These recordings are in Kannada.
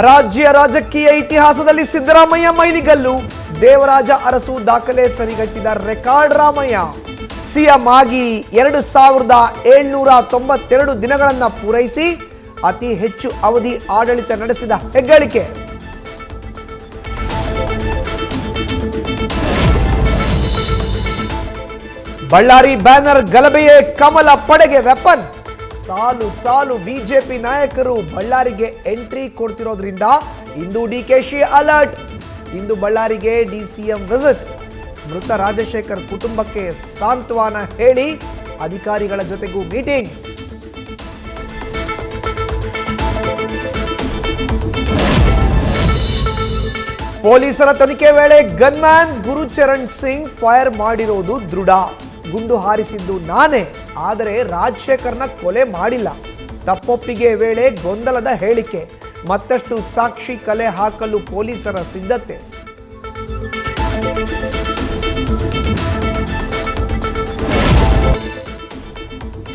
ರಾಜ್ಯ ರಾಜಕೀಯ ಇತಿಹಾಸದಲ್ಲಿ ಸಿದ್ದರಾಮಯ್ಯ ಮೈಲಿಗಲ್ಲು. ದೇವರಾಜ ಅರಸು ದಾಖಲೆ ಸರಿಗಟ್ಟಿದ ರೆಕಾರ್ಡ್ ರಾಮಯ್ಯ. ಸಿಎಂ ಆಗಿ 2792 ದಿನಗಳನ್ನು ಪೂರೈಸಿ ಅತಿ ಹೆಚ್ಚು ಅವಧಿ ಆಡಳಿತ ನಡೆಸಿದ ಹೆಗ್ಗಳಿಕೆ. ಬಳ್ಳಾರಿ ಬ್ಯಾನರ್ ಗಲಭೆಯೇ ಕಮಲ ಪಡೆಗೆ ವೆಪನ್. ಸಾಲು ಸಾಲು ಬಿಜೆಪಿ ನಾಯಕರು ಬಳ್ಳಾರಿಗೆ ಎಂಟ್ರಿ ಕೊಡ್ತಿರೋದ್ರಿಂದ ಇಂದು ಡಿಕೆಶಿ ಅಲರ್ಟ್. ಇಂದು ಬಳ್ಳಾರಿಗೆ ಡಿಸಿಎಂ ವಿಸಿಟ್. ಮೃತ ರಾಜಶೇಖರ್ ಕುಟುಂಬಕ್ಕೆ ಸಾಂತ್ವನ ಹೇಳಿ ಅಧಿಕಾರಿಗಳ ಜೊತೆಗೂ ಮೀಟಿಂಗ್. ಪೊಲೀಸರ ತನಿಖೆ ವೇಳೆ ಗನ್ಮ್ಯಾನ್ ಗುರುಚರಣ್ ಸಿಂಗ್ ಫೈರ್ ಮಾಡಿರೋದು ದೃಢ. ಗುಂಡು ಹಾರಿಸಿದ್ದು ನಾನೇ, ಆದರೆ ರಾಜಶೇಖರ್ನ ಕೊಲೆ ಮಾಡಿಲ್ಲ. ತಪ್ಪೊಪ್ಪಿಗೆ ವೇಳೆ ಗೊಂದಲದ ಹೇಳಿಕೆ. ಮತ್ತಷ್ಟು ಸಾಕ್ಷಿ ಕಲೆ ಹಾಕಲು ಪೊಲೀಸರ ಸಿದ್ಧತೆ.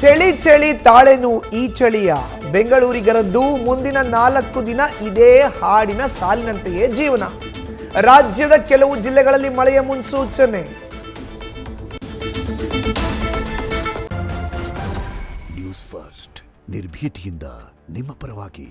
ಚಳಿ ಚಳಿ ತಾಳೆನು ಈ ಚಳಿಯ. ಬೆಂಗಳೂರಿಗರದ್ದು ಮುಂದಿನ 4 ದಿನ ಇದೇ ಹಾಡಿನ ಸಾಲಿನಂತೆಯೇ ಜೀವನ. ರಾಜ್ಯದ ಕೆಲವು ಜಿಲ್ಲೆಗಳಲ್ಲಿ ಮಳೆಯ ಮುನ್ಸೂಚನೆ. ನ್ಯೂಸ್ ಫಸ್ಟ್ ನಿರ್ಭೀತಿಯಿಂದ ನಿಮ್ಮ ಪರವಾಗಿ.